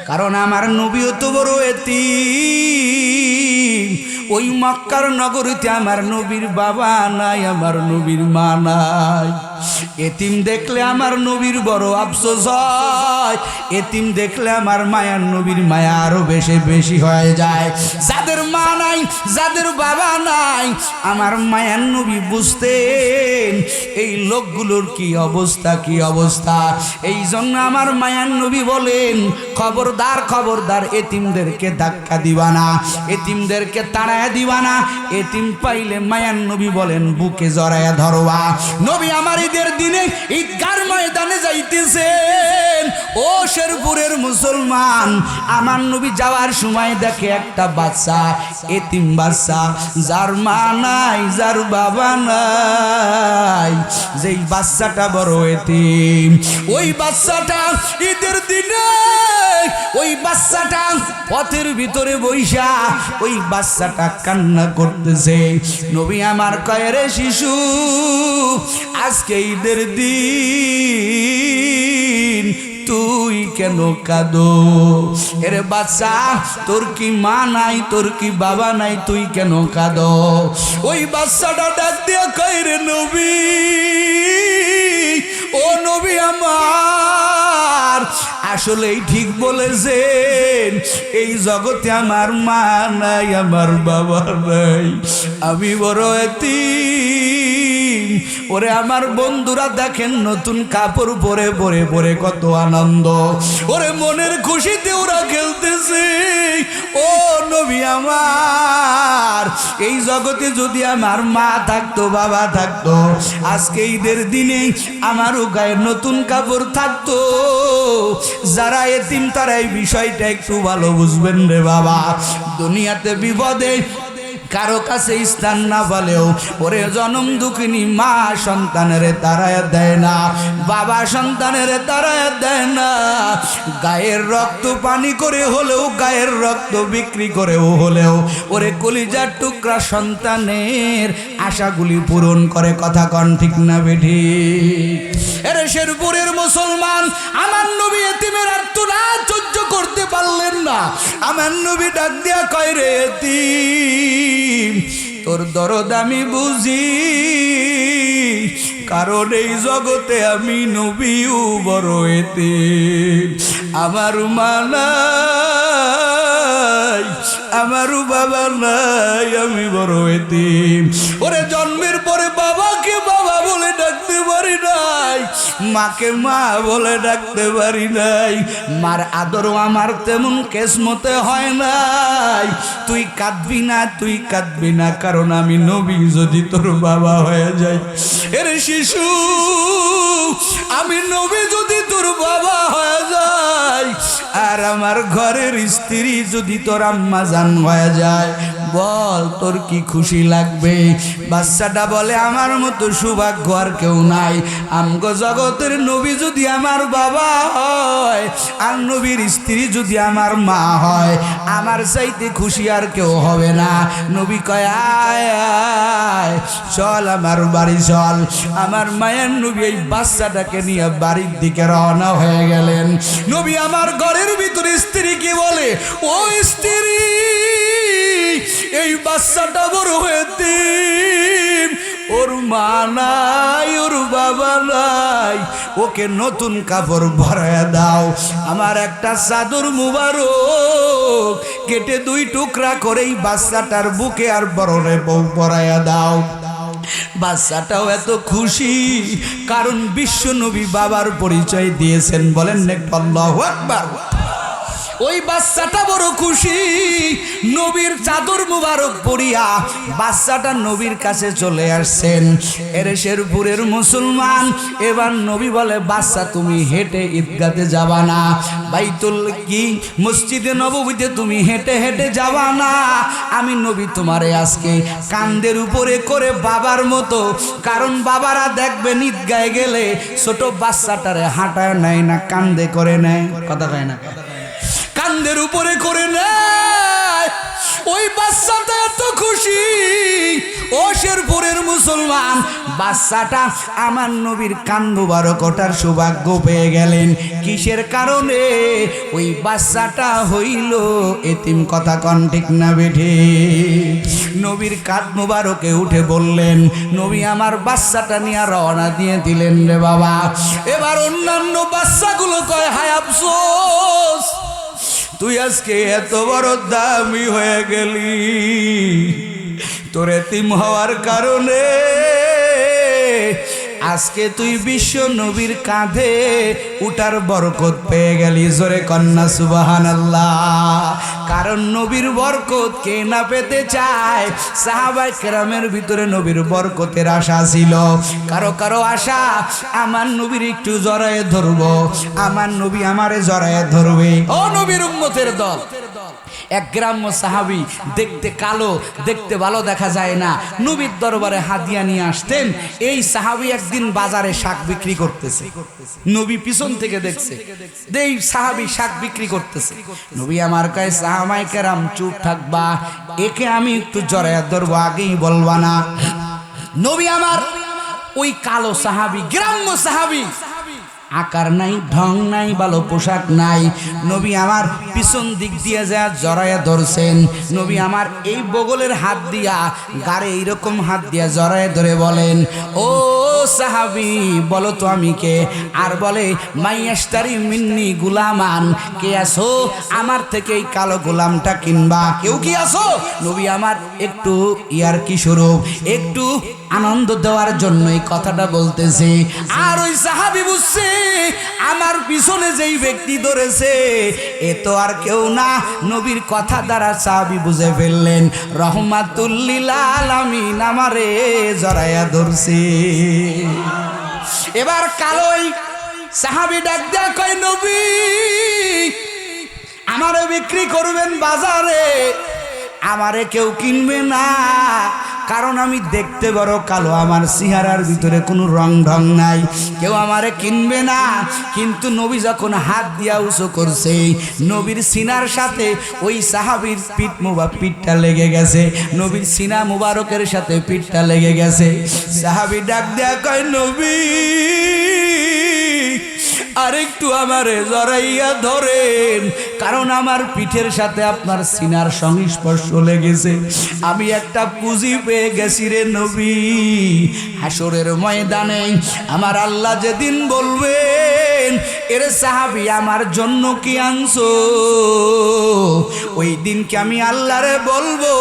কারণ আমার নবীও তো বড় এতিম। ওই মক্কার নগরীতে আমার নবীর বাবা নাই, আমার নবীর মা নাই। এতিম দেখলে আমার নবীর বড় আফসোস হয়। এতিম দেখলে আমার মায়ার নবীর মায়া আরো বেশি বেশি হয়ে যায়। যাদের মা নাই, যাদের বাবা নাই, আমার মায়ার নবী বুঝতেন এই লোকগুলোর কি অবস্থা, কি অবস্থা। এই জন্য আমার মায়ার নবী বলেন, খবরদার খবরদার, এতিমদেরকে ধাক্কা দিবা না, এতিমদেরকে তাড়ায়া দিবা না। এতিম পাইলে মায়ার নবী বলেন বুকে জড়ায়া ধরবা। নবী আমার ঈদের দিনে ঈদগার ময়দানে যাইতেছেন। ও শেরপুরের মুসলমান, আমার নবী যাওয়ার সময় দেখে একটা বাচ্চা, এতিম বাচ্চা, যার মা নাই, যার বাবা নাই, যেই বাচ্চাটা বড় এতিম। ওই বাচ্চাটা ঈদের দিনে ওই বাচ্চাটা পথের ভিতরে বইসা ওই বাচ্চাটা কান্না করতেছে। নবী আমার কয়, রে শিশু, আজকে ঈদের দিন তুই কেন কাঁদো? এরে বাচ্চা, তোর কি মা নাই, তোর কি বাবা নাই, তুই কেন কাঁদো? ওই বাচ্চাটা ডাক দিয়া কয়, রে নবী, ও নবী আমার, আসলেই ঠিক বলেছেন, এই জগতে আমার মা নাই, আমার বাবা নাই, আমি বড় এতিম। ওরে আমার বন্ধুরা দেখেন, নতুন কাপড় পরে পরে পরে কত আনন্দ, ওরে মনের খুশিতে ওরা খেলতেছে। ও নবী আমার, এই জগতে যদি আমার মা থাকতো, বাবা থাকতো, আজকে ঈদের দিনে আমারও গায়ে নতুন কাপড় থাকতো। যারা এতিম তারা এই বিষয়টা একটু ভালো বুঝবেন রে বাবা। দুনিয়াতে বিপদে কারো কাছে স্থান না পেলেও ওরে জনম দুঃখিনী মা সন্তানের তারায় দেয় না, বাবা সন্তানের তারায় দেয় না। গায়ের রক্ত পানি করে হলেও, গায়ের রক্ত বিক্রি করেও হলেও ওরে কলিজার টুকরা সন্তানের আশাগুলি পূরণ করে। কথা কন ঠিক না বেঠি? এরে শেরপুরের মুসলমান, আমার নবী এতিমের আর্তনাদ সহ্য করতে পারলেন না। আমার নবী ডাক দিয়া কয়, রে এতিম, তোর দরদ আমি বুঝি, কারণ এই জগতে আমি নবীও বড় এতিম। আমার মা নাই, আমারও বাবা নাই, আমি বড় এতিম। ওরে জন্মের পরে বাবাকে বাবা বলে ডাকতে পারি নাই, মাকে মা বলে ডাকতে পারি নাই। মার আদরও আমার তেমন কিসমতে হয় নাই। তুই কাঁদবি না, তুই কাঁদবি না, কারণ আমি নবী যদি তোর বাবা হয়ে যাই। এর শিশু, আমি নবী যদি তোর বাবা হয়ে যাই, আর আমার ঘরের স্ত্রী যদি তোর আম্মা জান হয়ে যায়, বল তোর কি খুশি লাগবে? বাচ্চাটা বলে, আমার মতো সৌভাগ্য আর কেউ নাই। আমগো জগতের নবী যদি আমার বাবা হয়, আর নবীর স্ত্রী যদি আমার মা হয়, আমার চাইতে খুশি আর কেউ হবে না। নবী কয়, আয় আয়, চল আমার বাড়ি চল। আমার মায়ের নবী এই বাচ্চাটাকে নিয়ে বাড়ির দিকে রওনা হয়ে গেলেন। নবী আমার ঘরের ভিতরে স্ত্রীকে বলে, ও স্ত্রী, এই বাচ্চাটা বড় এতিম, ওর মা নাই, ওর বাবা নাই, ওকে নতুন কাপড় ভরায়া দাও। আমার একটা চাদর মুবারক কেটে 2 টুকরা করেই বাচ্চাটার বুকে আর বরণে বউ পরায়া দাও। বাচ্চাটাও এত খুশি, কারণ বিশ্ব নবী বাবার পরিচয় দিয়েছেন। বলেন আল্লাহু আকবার। ওই বাচ্চাটা বড় খুশি, নবীর চাদর মুবারক পরিয়া বাচ্চাটা নবীর কাছে চলে আসছেন। এর শেরপুরের মুসলমান, এবার নবী বলে, বাচ্চা তুমি হেঁটে ঈদগাতে যাবা না, বাইতুল কি মসজিদে নববীতে তুমি হেঁটে হেঁটে যাবা না। আমি নবী তোমারে আজকে কান্দের উপরে করে বাবার মতো, কারণ বাবারা দেখবেন ঈদগায় গেলে ছোট বাচ্চাটারে হাঁটায় নেয় না, কান্দে করে নেয়। কথা কয় না, কান্দের উপরে করে নেয়। ওই বাচ্চাটা এত খুশি, ও শেরপুরের মুসলমান, বাচ্চাটা আমার নবীর কান মুবারক ওঠার সৌভাগ্য পেয়ে গেলেন। কিসের কারণে? ওই বাচ্চাটা হইল এতিম। কথা কন ঠিক না বেঠে? নবীর কাঁধ মুবারকে উঠে বললেন, নবী আমার বাচ্চাটা নিয়ে রওনা দিয়ে দিলেন রে বাবা। এবার অন্যান্য বাচ্চাগুলো কয়, হায় আফসোস, তুই আজকে এত বড় দামি হয়ে গেলি, তোর এতিম হওয়ার কারণে আজকে তুই বিশ্ব নবীর কাঁধে উঠার বরকত পেয়ে গেলি। জোরে কন্যা সুবহানাল্লাহ। কারণ নবীর বরকত কে না পেতে চায়? সাহাবায়ে কেরামের ভিতরে নবীর বরকতের আশা ছিল। কারো কারো আশা আমার নবীর একটু জড়ায়ে ধরবো, আমার নবী আমারে জড়ায়ে ধরবে। ও নবীর উম্মতের দল, এক গ্রাম্য সাহাবী, দেখতে কালো, দেখতে ভালো দেখা যায় না, নবীর দরবারে হাদিয়া নিয়ে আসতেন। এই সাহাবী একদিন বাজারে শাক বিক্রি করতেছে, নবী পিছন থেকে দেখছে, এই সাহাবী শাক বিক্রি করতেছে। নবী আমার কয়, সাহাবায়ে কেরাম চুপ থাকবা, একে আমি একটু জড়ায়ে ধরবো, আগেই বলবা না। নবী আমার ওই কালো সাহাবী, গ্রাম্য সাহাবী, আকার নাই, ঢং নাই, ভালো পোশাক নাই, নবী আমার পিছন দিক দিয়ে যা জড়াইয়া ধরছেন। নবী আমার এই বগলের হাত দিয়া, গাড়ে এইরকম হাত দিয়া জড়াইয়া ধরে বলেন, ও সাহাবী, বলো তো আমি কে? আর বলে, মাইয়াশতারি মিন্নি গুলামান, কে আসো আমার থেকে এই কালো গোলামটা কিনবা? কেউ কি আসো? নবী আমার একটু ইয়ার কি স্বরূপ, একটু আনন্দ দেওয়ার জন্য এই কথাটা বলতেছে। আর ওই সাহাবী বুঝছে আমার পিছনে যেই ব্যক্তি ধরেছে এ তো আর কেউ না, নবীর কথা দ্বারা সাহাবী বুঝে ফেললেন, রহমাতুল লিল আলামিন আমারে জড়াইয়া ধরছে। এবার কালোই সাহাবী ডাক দেয়া কয়, নবী আমারে বিক্রি করবেন বাজারে, আমারে কেউ কিনবে না, কারণ আমি দেখতে বড় কালো, আমার চেহারার ভিতরে কোনো রং ঢং নাই, কেউ আমারে কিনবে না। কিন্তু নবী যখন হাত দিয়া উঁচু করছে, নবীর সিনার সাথে ওই সাহাবীর পিঠটা লেগে গেছে, নবীর সিনা মুবারকের সাথে পিঠটা লেগে গেছে। সাহাবী ডাক দেয়া কয়, নবী আরেকটু আমারে জড়াইয়া ধরেন, কারণ আমার পিঠের সাথে আপনার সিনার সংস্পর্শ লেগেছে, আমি একটা পুঁজি পেয়ে গেছি রে নবী। হাসরের ময়দানে আমার আল্লাহ যেদিন বলবেন, এর সাহাবী আমার জন্য কি আনছো, ওই দিনকে আমি আল্লাহরে বলবো,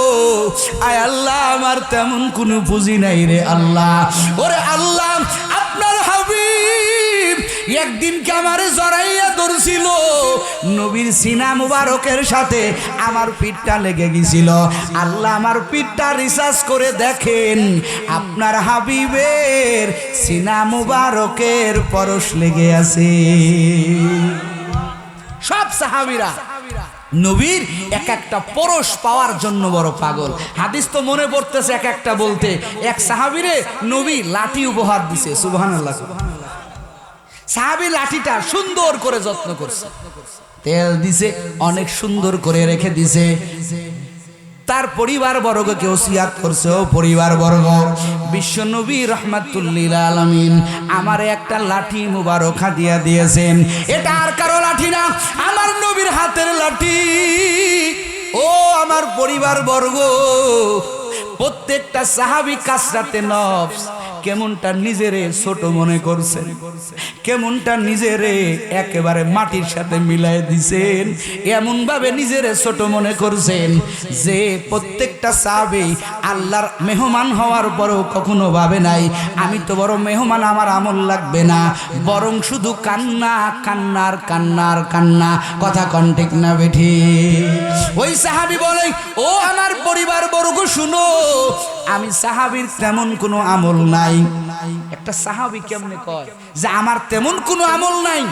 আয় আল্লাহ আমার তেমন কোনো পুঁজি নাই রে আল্লাহ। ওরে আল্লাহ, আপনার হাবিব একদিনকে আমারে জড়াইয়া ধরছিল, নবীর সিনা মুবারকের সাথে আমার পিঠটা লেগে গেছিল, আল্লাহ আমার পিঠটা রিসার্চ করে দেখেন, আপনার হাবিবের সিনা মুবারকের পরশ লেগে আছে। সব সাহাবীরা নবীর এক একটা পরশ পাওয়ার জন্য বড় পাগল। হাদিস তো মনে পড়তেছে এক একটা বলতে, এক সাহাবীরে নবী লাঠি উপহার দিছে, সুবহানাল্লাহ। সাহাবী লাঠিটা সুন্দর করে যত্ন করছে, তেল দিছে, অনেক সুন্দর করে রেখে দিছে। তার পরিবার বর্গকে ওসিয়াত করছে, ও পরিবার বর্গ, বিশ্ব নবী রাহমাতুল লিল আলামিন আমার একটা লাঠি মুবারক হাদিয়া দিয়েছেন, এটা আর কারো লাঠি না, আমার নবীর হাতের লাঠি। ও আমার পরিবার বর্গ, প্রত্যেকটা সাহাবী কাসরাতে নফস কেমনটা নিজেরে ছোট মনে করছেন, কেমনটা নিজেরে একেবারে মাটির সাথে মিলাই দিছেন, এমন ভাবে নিজেরে ছোট মনে করছেন যে প্রত্যেকটা সাহাবী আল্লাহর মেহমান হওয়ার পরও কখনো ভাবে নাই আমি তো বড় মেহমান, আমার আমল লাগবে না, বরং শুধু কান্না কান্নার কান্নার কান্না। কথা কন ঠিক না বেঠি? ওই সাহাবী বলে, ও আমার পরিবার বর্গ শুনো, আমি সাহাবীর তেমন কোনো আমল নাই। একটা সাহাবী কেমনে কয় যে আমার তেমন কোনো আমল নাই?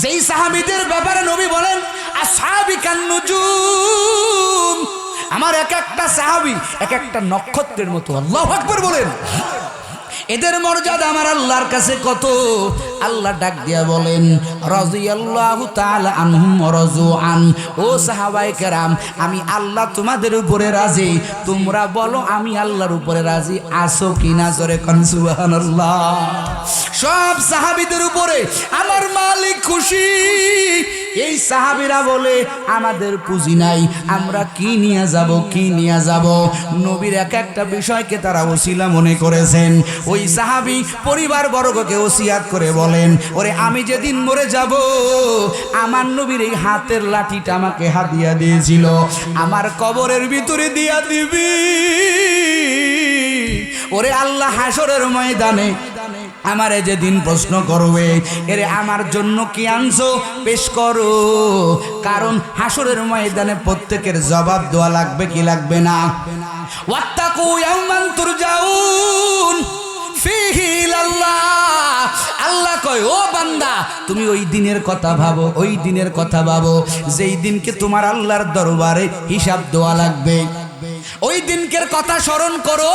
যেই সাহাবীদের ব্যাপারে নবী বলেন আসহাবী কান্নুজুম, আমার এক একটা সাহাবী এক একটা নক্ষত্রের মতো। আল্লাহু আকবার বলেন। এদের মর্যাদা আমার আল্লাহর কাছে কত। আল্লাহ ডাক দিয়া বলেন রাদিয়াল্লাহু তাআলা আনহুম ওয়া রাযু আন। ও সাহাবায়ে কেরাম, আমি আল্লাহ তোমাদের উপরে রাজি, তোমরা বলো আমি আল্লাহর উপরে রাজি আছো কিনা? জোরে কোন সুবহানাল্লাহ। সব সাহাবীদের উপরে আমার মালিক খুশি। এই সাহাবীরা বলে আমাদের পুঁজি নাই, আমরা কি নিয়ে যাব, কি নিয়ে যাব? নবীর এক একটা বিষয়কে তারা ওসিলা মনে করেছেন। ওই সাহাবী পরিবার বর্গকে ওসিয়াত করে বলেন, ওরে আমি যেদিন মরে যাব, আমার নবীর এই হাতের লাঠিটা আমাকে হাদিয়া দিয়েছিল, আমার কবরের ভিতরে দিয়া দিবি। ওরে আল্লাহ হাসরের ময়দানে আমারে যেদিন প্রশ্ন করবে, এরে আমার জন্য কি আনছো, পেশ করো। কারণ হাসরের ময়দানে প্রত্যেকের জবাব দেওয়া লাগবে কি লাগবে না? ওয়াত্তাকু ইয়াওমান তুরজাউন ফীহি ইলাল্লাহ। আল্লাহ কয়, ও বান্দা তুমি ওই দিনের কথা ভাবো, ওই দিনের কথা ভাবো যেই দিনকে তোমার আল্লাহর দরবারে হিসাব দেওয়া লাগবে। ওই দিনকের কথা স্মরণ করো,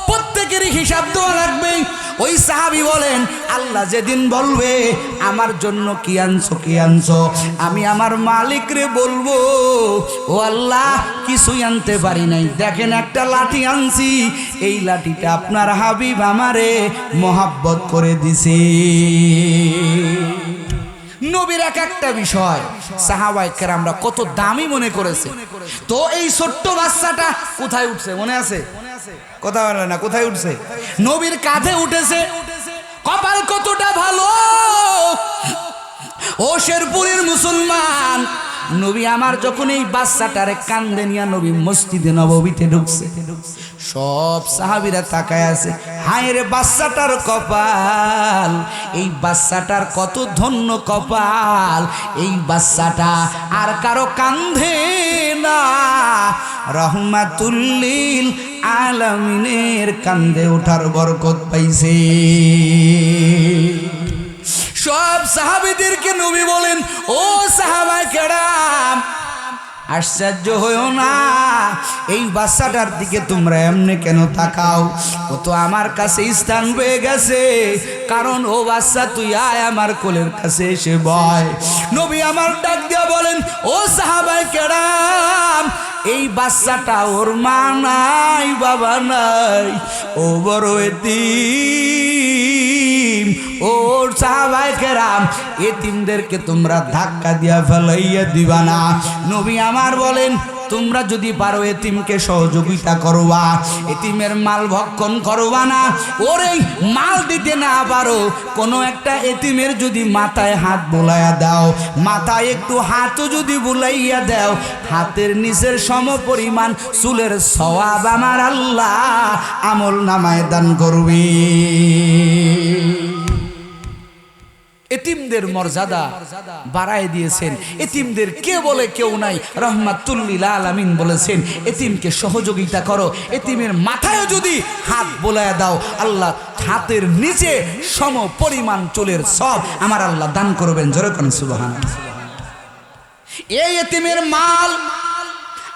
প্রত্যেকেরই হিসাব দেওয়া লাগবে। ওই সাহাবী বলেন, আল্লাহ যেদিন বলবে আমার জন্য কি আনছো, কি আনছো, আমি আমার মালিকরে বলবো, ও আল্লাহ কিছুই আনতে পারি নাই, দেখেন একটা লাঠি আনছি, এই লাঠিটা আপনার হাবিব আমারে মহাব্বত করে দিছে। নবীর এক একটা বিষয় সাহাবায়ে কেরামরা কত দামি মনে করেছে। তো এই ছোট্ট বাচ্চাটা কোথায় উঠছে মনে আছে? কথা বলে না, কোথায় উঠছে? নবীর কাঁধে উঠেছে। কপাল কতটা ভালো ও শেরপুরের মুসলমান। নবী আমার যখন এই বাচ্চাটারে কান্দে নিয়া নবী মসজিদে নববীতে ঢুকছে, সব সাহাবীরা তাকায় আছে, হায় রে বাচ্চাটার কপাল, এই বাচ্চাটার কত ধন্য কপাল, এই বাচ্চাটা আর কারো কান্ধে না, রহমাতুল্লিল আলামিনের কান্দে ওঠার বরকত পাইছে। সব সাহাবীদেরকে নবী বলেন, ও সাহাবায়ে কেরাম আশ্চর্য হইও না, এই বাচ্চাটার দিকে তোমরা এমনি কেন তাকাও? ও তো আমার কাছে স্থান পেয়ে গেছে, কারণ ও বাচ্চা তুই আয় আমার কোলের কাছে এসে বয়। নবী আমার ডাক দিয়া বলেন, ও সাহাবায়ে কেরাম এই বাচ্চাটা ওর মা নাই, বাবা নাই, ও বড় এতিম। ও সাহাবায়ে কেরাম এতিমদেরকে তোমরা ধাক্কা দিয়া ফেলাইয়া দিবা না। নবী আমার বলেন, তোমরা যদি পারো এতিমকে সহযোগিতা করবা, এতিমের মাল ভক্ষণ করবা না। ওরে মাল দিতে না পারো, কোনো একটা এতিমের যদি মাথায় হাত বুলাইয়া দাও, মাথায় একটু হাতও যদি বুলাইয়া দাও, হাতের নিচের সম পরিমাণ চুলের সওয়াব আমার আল্লাহ আমল নামায় দান করবে। এতিমদের মর্যাদা বাড়ায় দিয়েছেন। এতিমদের কে বলে কেউ নাই, রহমাতুল্লিল আলামিন বলেছেন এতিমকে সহযোগিতা করো। এতিমের মাথায় যদি হাত বোলায় দাও, আল্লাহ হাতের নিচে সম পরিমাণ চুলের সব আমার আল্লাহ দান করবেন। জোরে কোন সুবহানাল্লাহ। এই এতিমের মাল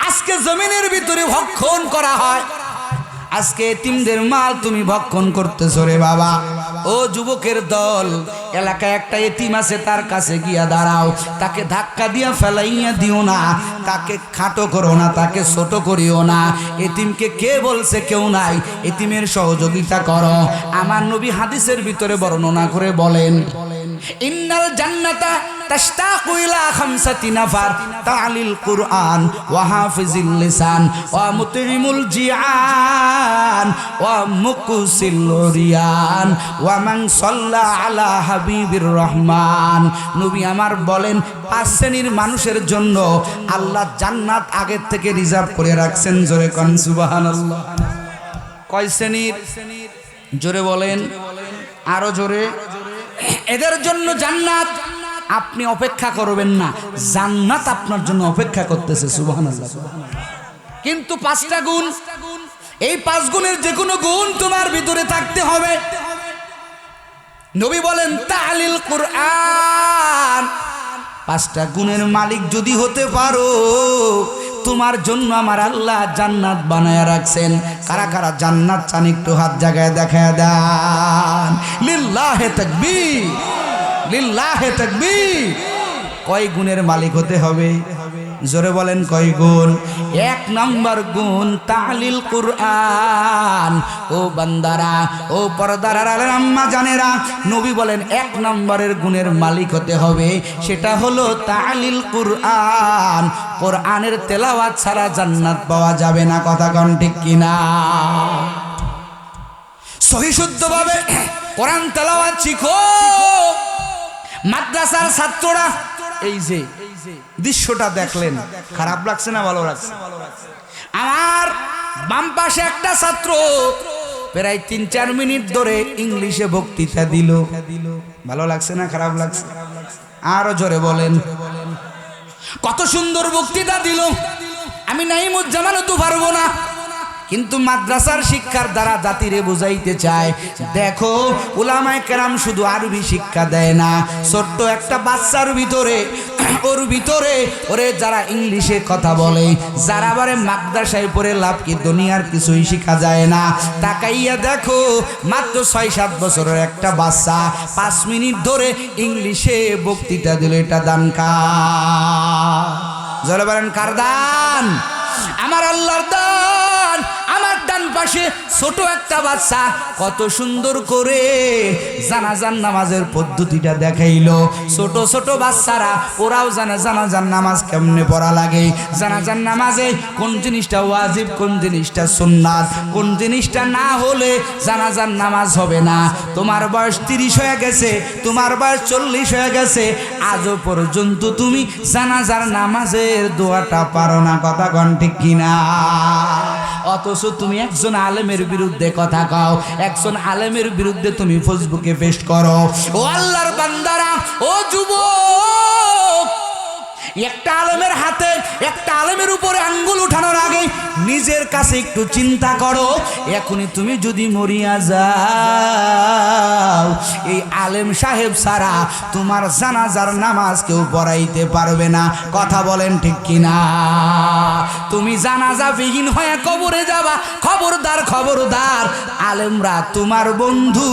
আজকে জমিনের ভিতরে ভক্ষণ করা হয়। আজকে এতিমদের মাল তুমি ভক্ষণ করতেছো রে বাবা। ও যুবকের দল, এলাকায় একটা এতিম আছে, তার কাছে গিয়া দাঁড়াও, তাকে ধাক্কা দিয়া ফেলাইয়া দিও না, তাকে খাটো করো না, তাকে ছোট করিও না। এতিমকে কে বলছে? কেউ নাই। এতিমের সহযোগিতা করো। আমার নবী হাদিসের ভিতরে বর্ণনা করে বলেন, ইন্নাল জান্নাতা তাশতাকু ইলা খামসাতি নাফার তালিল কুরআন ওয়া হাফিজিল লিসান ওয়া মুতরিমুল জিআন ওয়া মুকসিল রিয়ান ওয়া মান সাল্লা আলা হাবিবির রহমান। নবী আমার বলেন, 5 শ্রেণীর মানুষের জন্য আল্লাহ জান্নাত আগের থেকে রিজার্ভ করে রাখছেন। জোরে কোন সুবহানাল্লাহ। কয় শ্রেণীর? জোরে বলেন, আরো জোরে। এদের জন্য জান্নাত, আপনি অপেক্ষা করবেন না, জান্নাত আপনার জন্য অপেক্ষা করতেছে। সুবহানাল্লাহ। কিন্তু 5টা গুণ, এই 5 গুণের যে কোনো গুণ তোমার ভিতরে থাকতে হবে। নবী বলেন তালিল কুরআন, 5টা গুণের মালিক যদি হতে পারো, তোমার জন্য আমার আল্লাহ জান্নাত বানায়া রাখছেন। কারা কারা জান্নাত চান একটু হাত জায়গায় দেখায় দেন। লিল্লাহে তাকবীর, লিল্লাহে তাকবীর। কয় গুণের মালিক হতে হবে? জোরে বলেন কয় গুণ? 1 নম্বর গুণ তালিল কুরআন। ও বান্দারা, ও পর্দার আড়ালের আম্মা জানেরা, নবী বলেন 1 নম্বরের গুণের মালিক হতে হবে, সেটা হলো তালিল কুরআন। কোরআনের তেলাওয়াত ছাড়া জান্নাত পাওয়া যাবে না। কথা কোন ঠিক কিনা? সহি শুদ্ধভাবে কোরআন তেলাওয়াত শিখো। মাদ্রাসার ছাত্ররা, এই যে দৃশ্যটা দেখলেন, খারাপ লাগছে না ভালো লাগছে? আমার বাম পাশে একটা ছাত্র প্রায় 3-4 মিনিট ধরে ইংলিশে বক্তৃতা দিল। ভালো লাগছে না খারাপ লাগছে? আরো জোরে বলেন। কত সুন্দর বক্তৃতা দিল। আমি নাইমুজ্জামানও তো পারবো না, কিন্তু মাদ্রাসার শিক্ষার দ্বারা জাতিরে বুঝাইতে চায়, দেখো উলামায়ে কেরাম শুধু আরবি শিক্ষা দেয় না, ছোট্ট একটা বাচ্চার ভিতরে, ওর ভিতরে ওরে যারা ইংলিশে কথা বলে, যারা বারে মাদ্রাসায় পড়ে লাভ কি? দুনিয়ার কিছুই শিখা যায় না। তাকাইয়া দেখো, মাত্র 6-7 বছরের একটা বাচ্চা 5 মিনিট ধরে ইংলিশে বক্তৃতা দিল। এটা দান কার? জোরে বলেন কার দান? আমার আল্লাহর দান। আমার ডান পাশে ছোট একটা বাচ্চা কত সুন্দর করে জানাজার নামাজের পদ্ধতিটা দেখাইলো। ছোট ছোট বাচ্চারা ওরাও জানে জানাজার নামাজ কেমনে পড়া লাগে, জানাজার নামাজে কোন জিনিসটা ওয়াজিব, কোন জিনিসটা সুন্নাত, কোন জিনিসটা না হলে জানাজার নামাজ হবে না। তোমার বয়স 30 হয়ে গেছে, তোমার বয়স 40 হয়ে গেছে, আজও পর্যন্ত তুমি জানাজার নামাজের দোয়াটা পারো না। কথা কোন ঠিক কিনা? অথচ তুমি একজন আলেমের বিরুদ্ধে কথা কও, একজন আলেমের বিরুদ্ধে তুমি ফেসবুকে পোস্ট করো। ও আল্লাহর বান্দারা, ও যুবক, একটা আলেমের হাতে, একটা আলেমের উপরে আঙ্গুল উঠানোর আগে নিজের কাছে একটু চিন্তা করো। এখনই তুমি যদি মরিয়া যাও, এই আলেম সাহেব ছাড়া তোমার জানাজার নামাজ কেউ পড়াইতে পারবে না। কথা বলেন ঠিক কিনা? তুমি জানাজা বিহীন হয়ে কবরে যাবা। খবরদার, খবরদার, আলেমরা তোমার বন্ধু।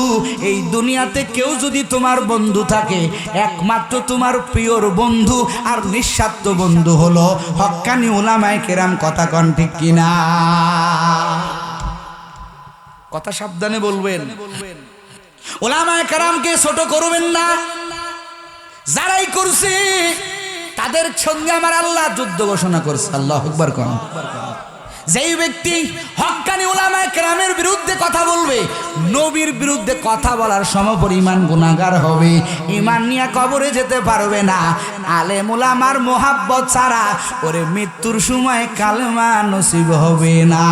এই দুনিয়াতে কেউ যদি তোমার বন্ধু থাকে, একমাত্র তোমার প্রিয়র বন্ধু আর নিঃস্বার্থ বন্ধু হলো হক্কানি উলামায়ে কেরাম। কথা কোন ঠিক কিনা? কথা সাবধানে বলবেন। উলামায়ে কেরামকে ছোট করবেন না। যারাই করছে তাদের সঙ্গে আমার আল্লাহ যুদ্ধ ঘোষণা করছে। আল্লাহু আকবার কোন? যেই ব্যক্তি হক্কানি উলামায়ে কেরামের বিরুদ্ধে কথা বলবে, নবীর বিরুদ্ধে কথা বলার সমপরিমাণ গুনাহগার হবে। ঈমান নিয়ে কবরে যেতে পারবে না। আলেম উলামার মোহাব্বত ছাড়া ওরে মৃত্যুর সময় কালেমা নসিব হবে না।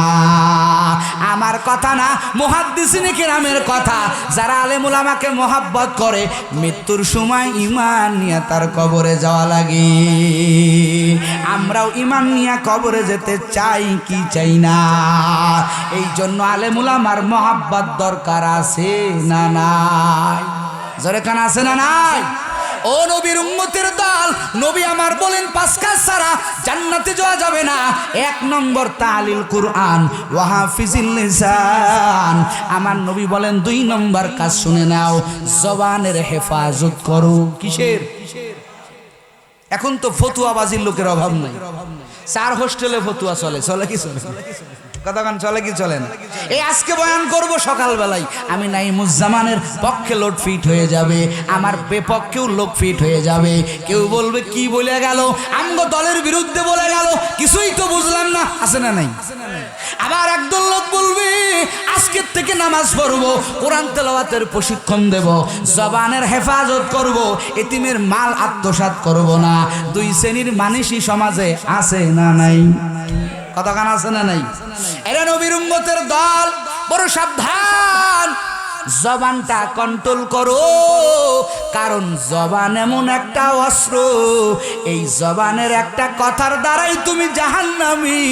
আমার কথা না, মুহাদ্দিসিনে কেরামের কথা। যারা আলেম উলামাকে মোহাব্বত করে, মৃত্যুর সময় ঈমান নিয়ে তার কবরে যাওয়া লাগে। আমরাও ঈমান নিয়ে কবরে যেতে চাই কি চাই না? এই জন্য আলেম উলামার মোহাব্বত দরকার আছে না নাই? জোরে কান আছে না নাই? ও নবীর উম্মতের দল, নবী আমার বলেন 5 কাজ ছাড়া জান্নাতে যাওয়া যাবে না। 1 নম্বর তালিল কুরআন ওয়া হাফিজিল লিসান। আমার নবী বলেন 2 নম্বর কাজ শুনে নাও, জবানের হেফাজত করো। কিসের? এখন তো ফতুয়াবাজির লোকের অভাব নাই। 4 হোস্টেলে ফতুয়া চলে। চলে কি চলে? কতক্ষণ চলে কি চলে না? এই আজকে বয়ান করব সকালবেলায়, আমি নাইমুজ্জামানের পক্ষে লোড ফিট হয়ে যাবে, আমার বিপক্ষেও লোক ফিট হয়ে যাবে। কেউ বলবে কি বলে গেল, আমগো দলের বিরুদ্ধে বলে গেল, কিছুই তো বুঝলাম না। আছে না নাই? আবার একদল লোক বলবে আজকের থেকে নামাজ পড়বো, কোরআন তেলাওয়াতের প্রশিক্ষণ দেব, জবানের হেফাজত করব, এতিমের মাল আত্মসাৎ করব না। 2 শ্রেণীর মানুষই সমাজে আছে না নাই? কতক্ষণ আছে না নাই? এরা নবীর উম্মতের দল, বড় সাবধান। জবানটা কন্ট্রোল করো, কারণ জবান এমন একটা অস্ত্র, এই জবানের একটা কথার দ্বারাই তুমি জাহান্নামী,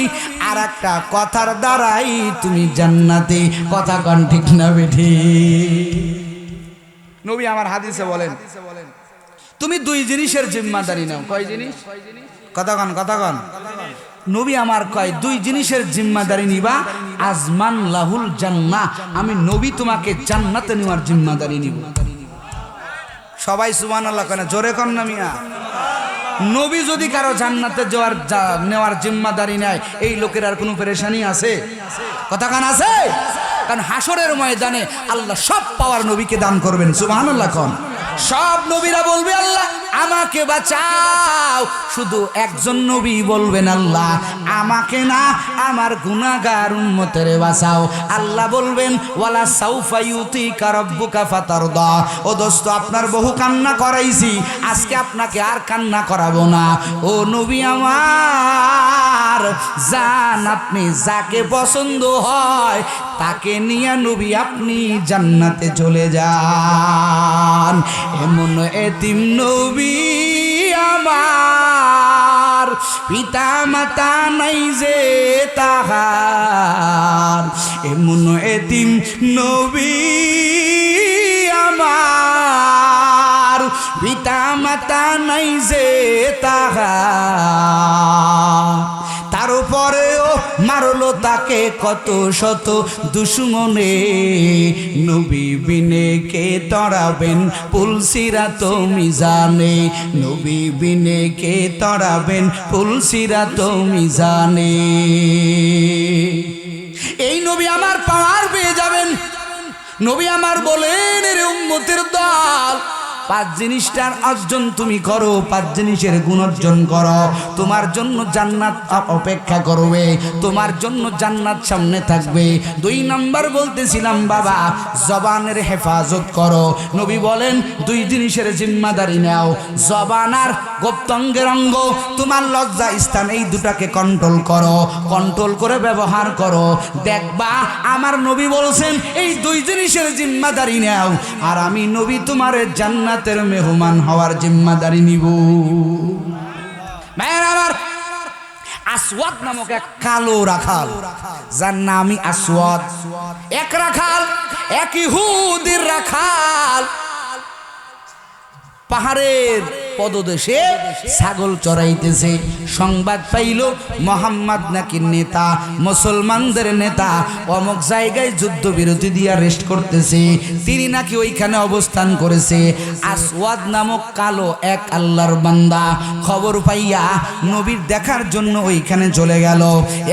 আর একটা কথার দ্বারাই তুমি জান্নাতি। কথা কোন ঠিক না বেঠি? নবী আমার হাদিসে বলেন, তুমি 2 জিনিসের জিম্মাদারি নাও। কয় জিনিস? কথা কোন? কথা কোন? নবী আমার কয় দুই জিনিসের জিম্মাদারি নিবা, আজমান লাহুল জান্নাহ, আমি নবী তোমাকে জান্নাতে নেওয়ার জিম্মাদারি নিব। সবাই সুবহানাল্লাহ কেন জোরে কর না মিয়া। নবী যদি কারো জান্নাতে নেওয়ার জিম্মাদারি নেয়, এই লোকের আর কোনো পেরেশানি আছে? কথা কান আছে? কারণ হাসরের ময়দানে আল্লাহ সব পাওয়ার নবীকে দান করবেন। সুবহানাল্লাহ কোন সব নবীরা বলবে আল্লাহ আমাকে বাঁচাও, শুধু একজন নবী বলবেন আল্লাহ আমাকে না, আমার গুনাহগার উম্মতের বাঁচাও। আল্লাহ বলবেন ওয়ালা সাউফা ইউতিকা রাব্বুকা ফাতারদা, ও দোস্ত আপনার বহু কান্না করাইছি, আজকে আপনাকে আর কান্না করাবো না। ও নবী আমার জান, আপনি যাকে পছন্দ হয় তাকে নিয়ে নবী আপনি জান্নাতে চলে যান। এমন এতিম নবী আমার, পিতা মাতা নাই যে তাহার, এমন এতিম নবী আমার, পিতা মাতা নাই যে তাহার, তার উপরেও মারলো তাকে কত শত দুশমনে, নবী বিনে কে তড়াবেন পুলসিরাত মিজানে, নবী বিনে কে তড়াবেন পুলসিরাত মিজানে। এই নবী আমার পাওয়ার পেয়ে যাবেন। নবী আমার বলেন এর উম্মতের দল, পাঁচ জিনিসটার অর্জন তুমি করো, পাঁচ জিনিসের গুণ অর্জন করো, তোমার জন্য জান্নাত অপেক্ষা করবে, তোমার জন্য জান্নাত সামনে থাকবে। দুই নাম্বার বলতেছিলাম বাবা জবানের হেফাজত করো। নবী বলেন দুই জিনিসের জিম্মাদারি নাও, জবান আর গুপ্তাঙ্গের অঙ্গ, তোমার লজ্জা স্থান, এই দুটাকে কন্ট্রোল করো, কন্ট্রোল করে ব্যবহার করো। দেখবা আমার নবী বলছেন এই দুই জিনিসের জিম্মাদারি নাও, আর আমি নবী তোমার জান্নাত মেহমান হওয়ার জিম্মাদারি নিব। আমার আসওয়াদ নামক এক কালো রাখাল, যার নামই আসওয়াদ, এক রাখাল, এক ইহুদির রাখাল, পাহাড়ের পদদেশে ছাগল চড়াইতেছে। সংবাদ পাইল মোহাম্মদ নাকি নেতা, মুসলমানদের নেতা, অমুক জায়গায় যুদ্ধবিরতি দিয়ে রেস্ট করতেছে, তিনি নাকি ওইখানে অবস্থান করেছে। আসওয়াদ নামক কালো এক আল্লাহর বান্দা খবর পাইয়া নবীর দেখার জন্য ওইখানে চলে গেল।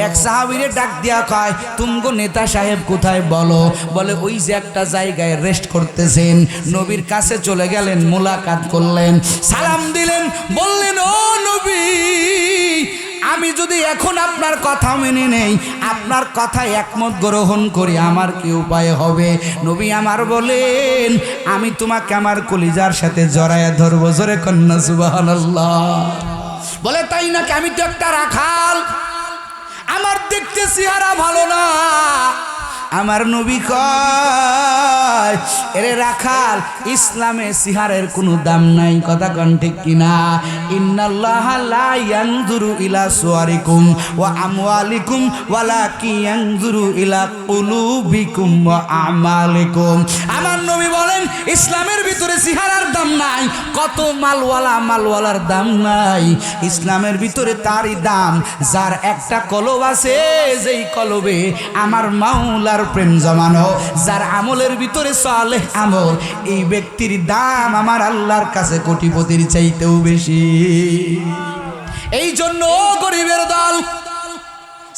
এক সাহাবীরে ডাক দিয়া কয় তুমগো নেতা সাহেব কোথায় বলো? বলে ওই যে একটা জায়গায় রেস্ট করতেছেন। নবীর কাছে চলে গেলেন, মোলাকাত করলেন, সালাম দিলেন, বললেন ও নবী আমি যদি এখন আপনার কথা মেনে নেই, আপনার কথা একমত গ্রহণ করি, আমার কি উপায় হবে? নবী আমার বলেন আমি তোমাকে আমার কলিজার সাথে জড়ায়া ধরবো। জোরে কন্যা সুবহানাল্লাহ। বলে তাই নাকি? আমি তো একটা রাখাল, আমার দেখতে চেহারা ভালো না। আমার নবী কয় এরে রাখাল, ইসলামে সিহারের কোনো দাম নাই। কথা কন ঠিক কিনা? ইন্নাল্লাহা লা ইয়ানজুরু ইলা সুওয়ারিকুম ওয়া আমওয়ালিকুম ওয়ালাকি ইয়ানজুরু ইলা কুলুবিকুম ওয়া আমালিকুম। আমার নবী বলেন ইসলামের ভিতরে সিহারার দাম নাই, কত মালওয়ালার দাম নাই। ইসলামের ভিতরে তারই দাম যার একটা কলব আছে, যেই কলবে আমার মাওলার প্রেম জমানো, যার আমলের ভিতরে সালেহ আমল, এই ব্যক্তির দাম আমার আল্লাহর কাছে কোটিপতির চাইতেও বেশি। এই জন্য গরিবের দল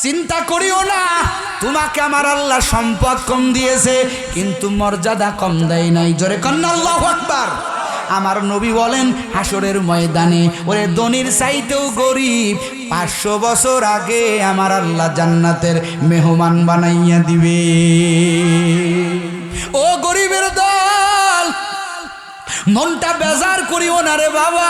চিন্তা করিও না, তোমাকে আমার আল্লাহ সম্পদ কম দিয়েছে কিন্তু মর্যাদা কম দেয় নাই। জোরে কন্না আল্লাহু আকবার। আমার নবী বলেন হাসরের ময়দানে ওরে ধনীর চাইতেও গরিব 500 বছর আগে আমার আল্লাহ জান্নাতের মেহমান বানাইয়া দিবে। ও গরিবের দল, মনটা বেজার করিও না রে বাবা।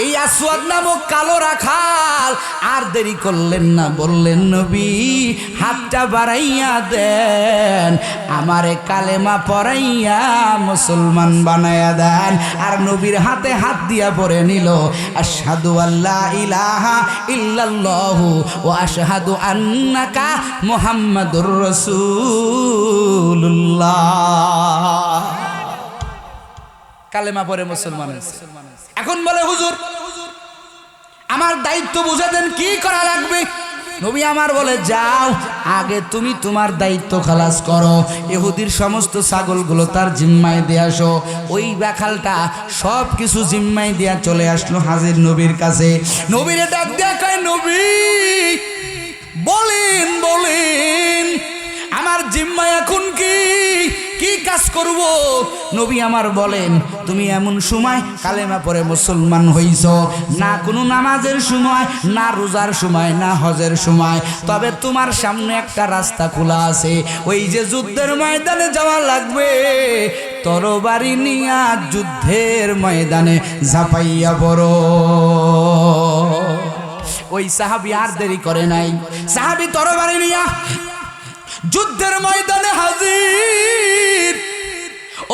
এই আসওয়াদ নামক কালো রাখাল আর দেরি করলেন না, বললেন নবী হাতটা বাড়াইয়া দেন, আমারে কালেমা পড়াইয়া মুসলমান বানাইয়া দেন। আর নবীর হাতে হাত দিয়া পড়ে নিল আশহাদু আল্লা ইলাহা ইল্লাল্লাহু ওয়া আশহাদু আন্নাকা মুহাম্মাদুর রাসূলুল্লাহ। কালেমা পড়ে মুসলমান। এখন বলে হুজুর আমার আমার দায়িত্ব বুঝে দেন, কি করা লাগবে? নবী আমার বলে, যাও আগে তুমি তোমার দায়িত্ব খালাস করো, ইহুদির সমস্ত ছাগলগুলো তার জিম্মায় দিয়ে আসো। ওই রাখালটা সব কিছু জিম্মায় দিয়া চলে আসলো হাজির নবীর কাছে। নবীরে ডাক দিয়া কয়, নবী বলেন বলেন আমার জিম্মায় এখন কি কাজ করব? নবী আমার বলেন, তুমি এমন সময় কালেমা পড়ে মুসলমান হইছ, না কোনো নামাজের সময়, না রোজার সময়, না হজের সময়, তবে তোমার সামনে একটা রাস্তা খোলা আছে। ওই যে যুদ্ধের ময়দানে যাওয়া লাগবে, তরবারি নিয়া যুদ্ধের ময়দানে ঝাঁপাইয়া পড়ো। ওই সাহাবী আর দেরি করে নাই, সাহাবী তরবারি নিয়া যুদ্ধের ময়দানে হাজির।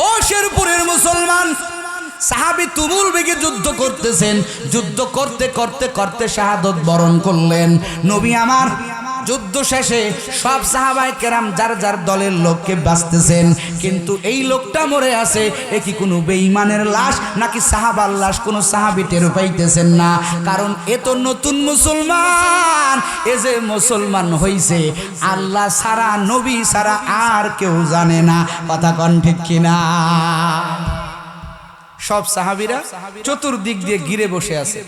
ও শেরপুরের মুসলমান, সাহাবী তুমুল বেগে যুদ্ধ করতেছেন, যুদ্ধ করতে করতে করতে শাহাদত বরণ করলেন। নবী আমার যুদ্ধ শেষে সব সাহাবায়ে কেরাম যার যার দলের লোককে বাঁচতেছেন, কিন্তু এই লোকটা মরে আছে। এ কি কোনো বেঈমানের লাশ নাকি সাহাবার লাশ? কোনো সাহাবী টের পাইতেছেন না, কারণ এ তো নতুন মুসলমান। এ যে মুসলমান হইছে আল্লাহ ছাড়া, নবী ছাড়া আর কেউ জানে না। কথা কন ঠিক কিনা? সব সাহাবীরা চতুর্দিক দিয়ে ঘিরে বসে আছে।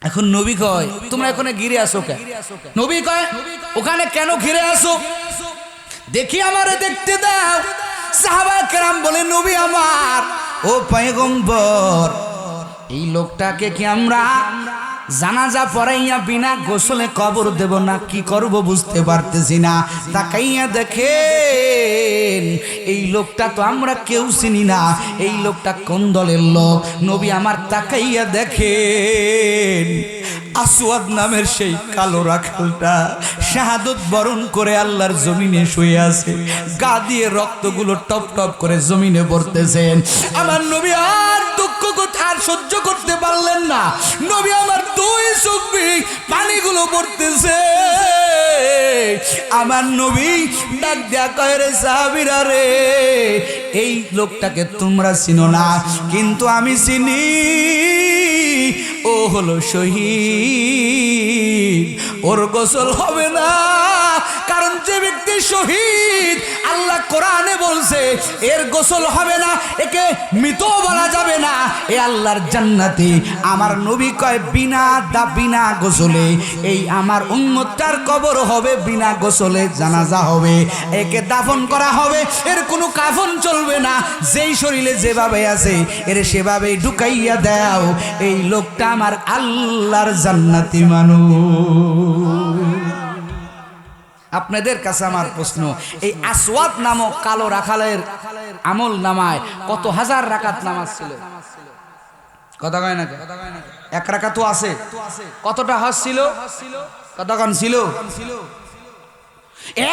এখন নবী কয়, তোমরা এখানে ঘিরে আসো কেন? নবী কয়, ওখানে কেন ঘিরে আসো? দেখি আমারে দেখতে দাও। সাহাবায়ে কেরাম বলে, নবী আমার, ও পয়গম্বর, এই লোকটাকে কি আমরা জানাজা পড়াইয়া বিনা গোসলে কবর দেব না কি করব বুঝতে পারতেছি না। তাকাইয়া দেখেন, এই লোকটা তো আমরা কেউ চিনি না, এই লোকটা কোন দলের লোক? নবী আমার তাকাইয়া দেখেন, আসওয়াদ নামের সেই কালো রাখালটা শাহাদত বরণ করে আল্লাহর জমিনে শুয়ে আছে, গা দিয়ে রক্তগুলো টপ টপ করে জমিনে পড়তেছেন। আমার নবী আর দুঃখ আর সহ্য করতে পারলেন না। নবী আমার দুই চোখ পানিগুলো পড়তেছে। আমার নবী ডাক দেয়া কয়, রে সাহাবীরা রে, এই লোকটাকে তোমরা চিনো না, কিন্তু আমি চিনি। ও হলো শহীদ, ওর গোসল হবে না। কারণ যে ব্যক্তি শহীদ, আল্লাহ কোরআনে বলছে এর গোসল হবে না, একে মৃত বলা যাবে না, এ আল্লাহর জান্নাতি। আমার নবী কয়, বিনা গোসলে এই আমার উম্মতটার কবর হবে, বিনা গোসলে জানাজা হবে, একে দাফন করা হবে, এর কোনো কাফন চলবে না। যেই শরীরে যেভাবে আছে এর সেভাবেই ঢুকাইয়া দাও। এই লোকটা আমার আল্লাহর জান্নাতি মানুষ। আপনাদের কাছে আমার প্রশ্ন, এই আসওয়াদ নামক কালো রাখালের আমল নামায় কত হাজার রাকাত নামাজ ছিল? কথা কয় না? এক রাকাতও আছে। কতটা হজ ছিল? কতক্ষণ ছিল?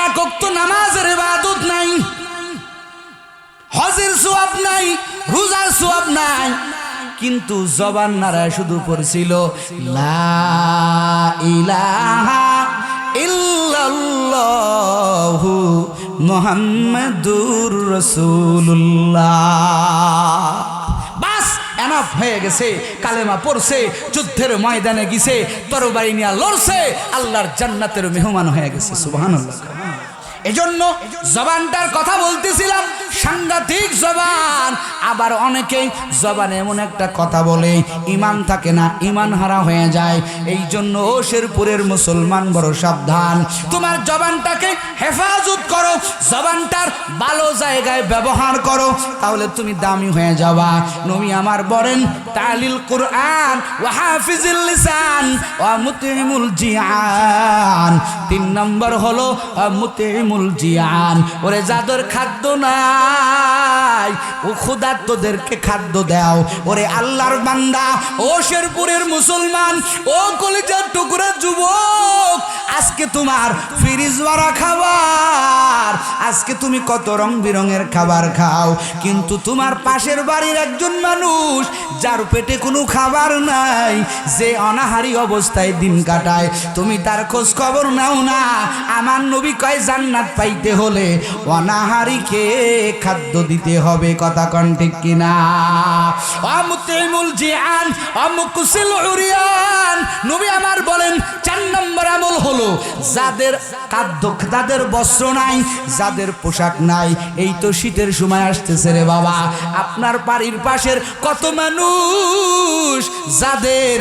এক ওয়াক্ত নামাজের ইবাদত নাই, হজের সওয়াব নাই, রোজার সওয়াব নাই, কিন্তু জবান নাড়ায় শুধু পড়ছিল লা ইলাহা ইল্লাল্লাহু মুহাম্মাদুর রাসূলুল্লাহ। বাস এনাফ হয়ে গেছে। কালেমা পড়ছে, যুদ্ধের ময়দানে গেছে, তরবারি নিয়ে লড়ছে, আল্লাহর জান্নাতের মেহমান হয়ে গেছে। সুবহানাল্লাহ। এজন্য জবানটার কথা বলতেছিলাম, সাংঘাতিক জবান। আবার অনেকেই জবানে এমন একটা কথা বলে ঈমান থাকে না, ঈমান হারা হয়ে যায়। এই জন্য শেরপুরের মুসলমান বড় সাবধান, তোমার জবানটাকে হেফাজত করো, জবানটার ভালো জায়গায় ব্যবহার করো, তাহলে তুমি দামি হয়ে যাবা। নবী আমার বলেন, তালিল কুরআন ওয়া হাফিজুল লিসান ওয়া মুতিমুল জিয়ান। 3 নম্বর হলো মুতিমুল জিয়ান। ওরে যাদের খাদ্য নাই, ও ক্ষুধার্তদেরকে খাদ্য দাও। ওরে আল্লাহর বান্দা, ও শেরপুরের মুসলমান, ও কলিজার টুকরা যুবক, আজকে তোমার ফ্রিজ ভরা খাবার, আজকে তুমি কত রং বেরঙের খাবার খাও, কিন্তু তোমার পাশের বাড়ির একজন মানুষ যার পেটে কোনো খাবার নাই, যে অনাহারী অবস্থায় দিন কাটায়, তুমি তার খোঁজ খবর নাও না। আমার নবী কয় জান্নাত পাইতে হলে অনাহারীকে খাদ্য দিতে হবে। কথা কন ঠিক কিনা? আমুতিমুল জিআন আমুকুসিল উরিয়ান। নবী আমার বলেন 4 নম্বর আমল হলো যাদের খাদ্য, যাদের বস্ত্র নাই, যাদের পোশাক নাই। এই তো শীতের সময় আসতেছে রে বাবা, আপনার বাড়ির পাশের কত মানুষ যাদের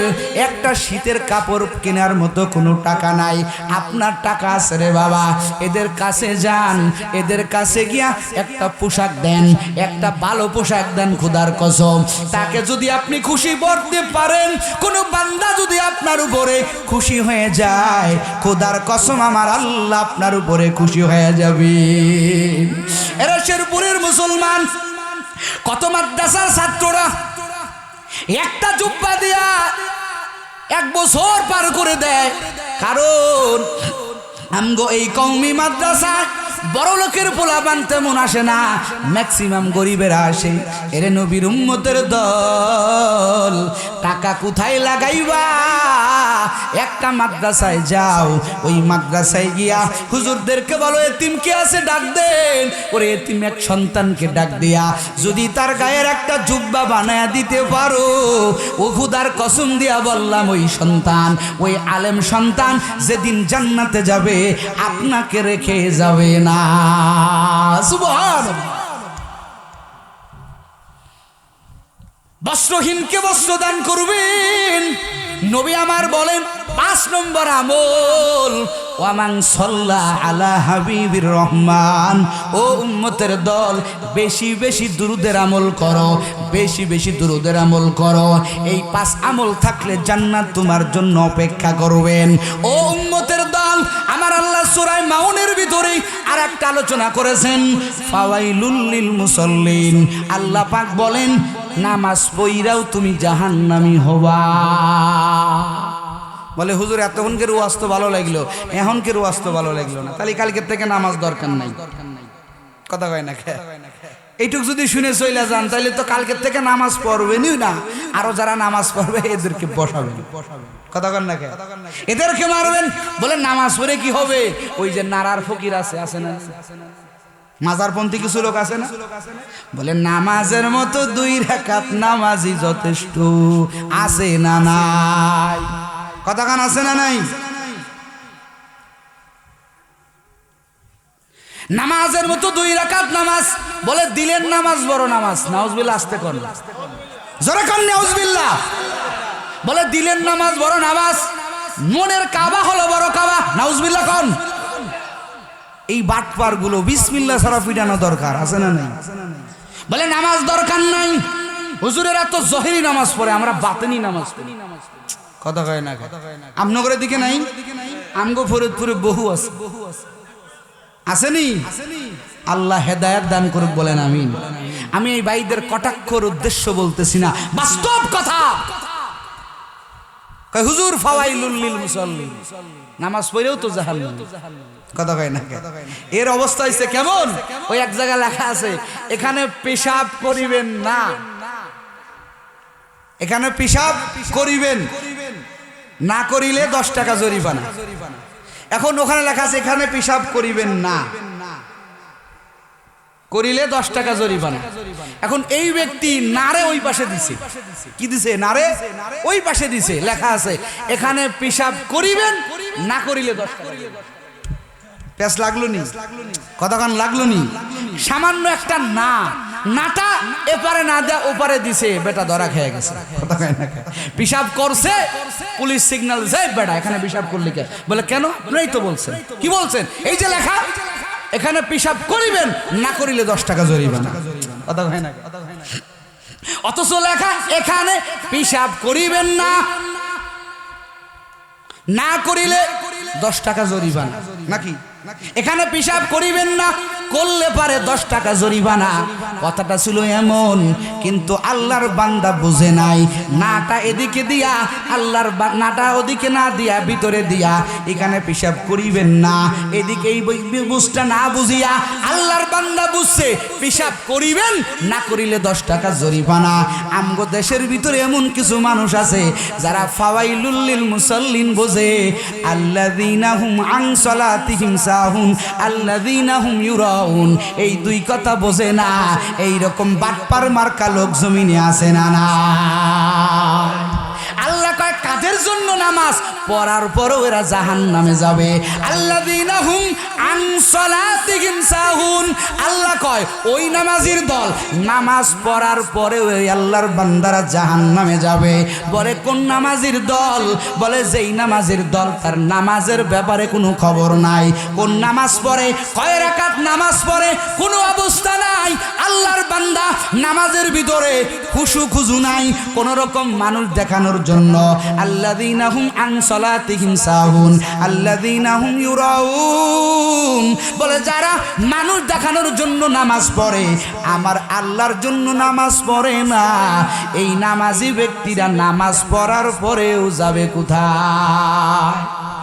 একটা শীতের কাপড় কেনার মতো কোনো টাকা নাই, আপনার টাকা আছে রে বাবা, এদের কাছে যান, এদের কাছে গিয়া একটা পোশাক দেন, একটা ভালো পোশাক দেন খোদার কসম। তাকে যদি আপনি খুশি করতে পারেন, কোন বান্দা যদি আপনার উপরে খুশি হয়ে যায়, খোদার কসম আমার আল্লাহ আপনার উপরে খুশি হয়ে যাবে। এরা শেরপুরের মুসলমান, কত মাদ্রাসার ছাত্ররা একটা জুব্বা দিয়া 1 বছর পার করে দেয়, কারণ আমগো এই কওমি মাদ্রাসা বড় লোকের পোলাপান তেমন আসে না, ম্যাক্সিমাম গরিবেরা আসে। এর নবীর উম্মতের দল, টাকা কোথায় লাগাইবা? একটা মাদ্রাসায় যাও, ওই মাদ্রাসায় গিয়া হুজুরদেরকে বলো এতিম কে আছে ডাক দেন। ওরে এতিম এক সন্তানকে ডাক দিয়া যদি তার গায়ের একটা জুব্বা বানায়া দিতে পারো, ও খুদার কসম দিয়া বললাম, ওই সন্তান, ওই আলেম সন্তান যেদিন জান্নাতে যাবে আপনাকে রেখে যাবে না। সুবহানাল্লাহ। বস্ত্রহীনকে বস্ত্র দান করবেন। নবী আমার বলেন 5 নম্বর আমল, ওয়ামান সাল্লা আলা হাবিবির রহমান। ও উম্মতের দল, বেশি বেশি দুরুদের আমল করো, বেশি বেশি দুরুদের আমল করো। এই 5 আমল থাকলে জান্নাত তোমার জন্য অপেক্ষা করবেন। ও উম্মতের দল, আমার আল্লাহ সূরা মাউনের ভিতরে আরেকটা আলোচনা করেছেন, ফাওয়াইলুল লিল মুসাল্লিন। আল্লাহ পাক বলেন নামাজ পড়াও তুমি জাহান্নামী হবা। বলে হুজুর এতক্ষণকে ওয়াজ তো ভালো লাগলো, এখনকে ওয়াজ তো ভালো লাগলো না, তাহলে কালকের থেকে নামাজ দরকার নাই। কথা কয় না? এইটুক যদি শুনে চলে যান তাহলে তো কালকের থেকে নামাজ পড়বেনই না, আরো যারা নামাজ পড়বে এদেরকে বসাবেন। কথা কন না? এদেরকে মারবেন। বলে নামাজ পড়ে কি হবে? ওই যে নারার ফকির আছে না, মাজারপন্থী কিছু লোক আছে না, বলে নামাজের মতো 2 রাকাত নামাজই যথেষ্ট। আছে না নাই? কথা কান আছে না নাই? নামাজের মতো 2 রাকাত নামাজ, বলে দিলের নামাজ বড় নামাজ। নাউজুবিল্লাহ, আস্তে কর, জোরে কর নাউজুবিল্লাহ। বলে দিলের নামাজ বড় নামাজ, মনের কাবা হলো বড় কাবা। নাউজুবিল্লাহ কোন? এই বাটপার গুলো বিসমিল্লাহ ছাড়া পিটানো দরকার আছে না নাই? বলে নামাজ দরকার নাই, হুজুরেরা তো জহিরি নামাজ পড়ে, আমরা বাতিনি নামাজ পড়ি। কথা কয় না? আমনগরের দিকে নাই, আমগো ফরিদপুরে বহু আছে, আসেনি? আল্লাহ হেদায়েত দান করুক, বলেন আমিন। আমি এই ভাইদের কটাক্ষর উদ্দেশ্য বলতেছি না, বাস্তব কথা। কয় হুজুর ফাওয়াইলুল লিল মুসাল্লিন, নামাজ পড়েও তো জাহান্নাম। কথা কয় না? এর অবস্থা হইছে কেমন? ওই এক জায়গায় লেখা আছে, এখানে পেশাব করিবেন না, এখানে পেশাব করিবেন না, করিলে 10 টাকা জরিমানা। এখন ওখানে লেখা আছে এখানে পেশাব করিবেন না, করিলে 10 টাকা জরিমানা। এখন এই ব্যক্তি নারে ওই পাশে দিছে, কি দিছে? নারে ওই পাশে দিছে, লেখা আছে এখানে পেশাব করিবেন না, করিলে 10 টাকা। পেশ লাগলো নি? কতক্ষণ লাগলো নি? সামান্য একটা না, নাটা এপারে না দেয়া ওপারে দিছে, বেটা ধরা খেয়ে গেছে। পেশাব করছে, পুলিশ সিগন্যাল দিছে, বেটা এখানে পেশাব করলি কে? বলে কেন? আপনিই তো বলছেন। কি বলছেন? এই যে লেখা এখানে পেশাব করিবেন না, করিলে 10 টাকা জরিমানা। কথা হয় না? অথচ লেখা এখানে পেশাব করিবেন না, না করিলে 10 টাকা জরিমানা, নাকি? এখানে পেশাব করিবেন না, করলে পারে 10 টাকা জরিমানা। কথাটা ছিল এমন, কিন্তু আল্লাহর বান্দা বুঝে নাই। নাটা এদিকে দিয়া, আল্লাহর নাটা ওদিকে না দিয়া ভিতরে দিয়া এখানে পেশাব করিবেন না, এদিকে এই বুঝটা না বুঝিয়া আল্লাহর বান্দা বুঝছে পেশাব করিবেন, না করিলে 10 টাকা জরিমানা। আমগো দেশের ভিতরে এমন কিছু মানুষ আছে যারা ফাওয়াইলুল লিল মুসাল্লিন বোঝে, আল্লাযীনা হুম আন সালাতিহিম সাহুন আল্লাযীনা হুম ইউরাউন, এই 2 কথা বোঝে না। এই রকম বাটপার মার্কা লোক জমিনে আছে না না? আল্লাহ কয় কাদের জন্য নামাজ পড়ার পরও এরা জাহান্নামে যাবে। আল্লাযীনা হুম আন সালাতিহিম সাহুন, আল্লাহ কয় ওই নামাজির দল নামাজ পড়ার পরেও এই আল্লাহর বান্দারা জাহান্নামে যাবে। বলে কোন নামাজির দল? বলে যেই নামাজির দল তার নামাজের ব্যাপারে কোনো খবর নাই, কোন নামাজ পড়ে, কয় রাকাত নামাজ পড়ে, কোনো অবস্থা নাই। আল্লাহর বান্দা নামাজের ভিতরে খুশু খুজু নাই কোন রকম মানুষ দেখানোর জন্য। আল্লাযীনা হুম আন সালাতিহিম সাহুন আল্লাযীনা হুম ইউরাউন, বলে যারা মানুষ দেখানোর জন্য নামাজ পড়ে, আমার আল্লাহর জন্য নামাজ পড়ে না, এই নামাজি ব্যক্তিরা নামাজ পড়ার পরেও যাবে কোথায়?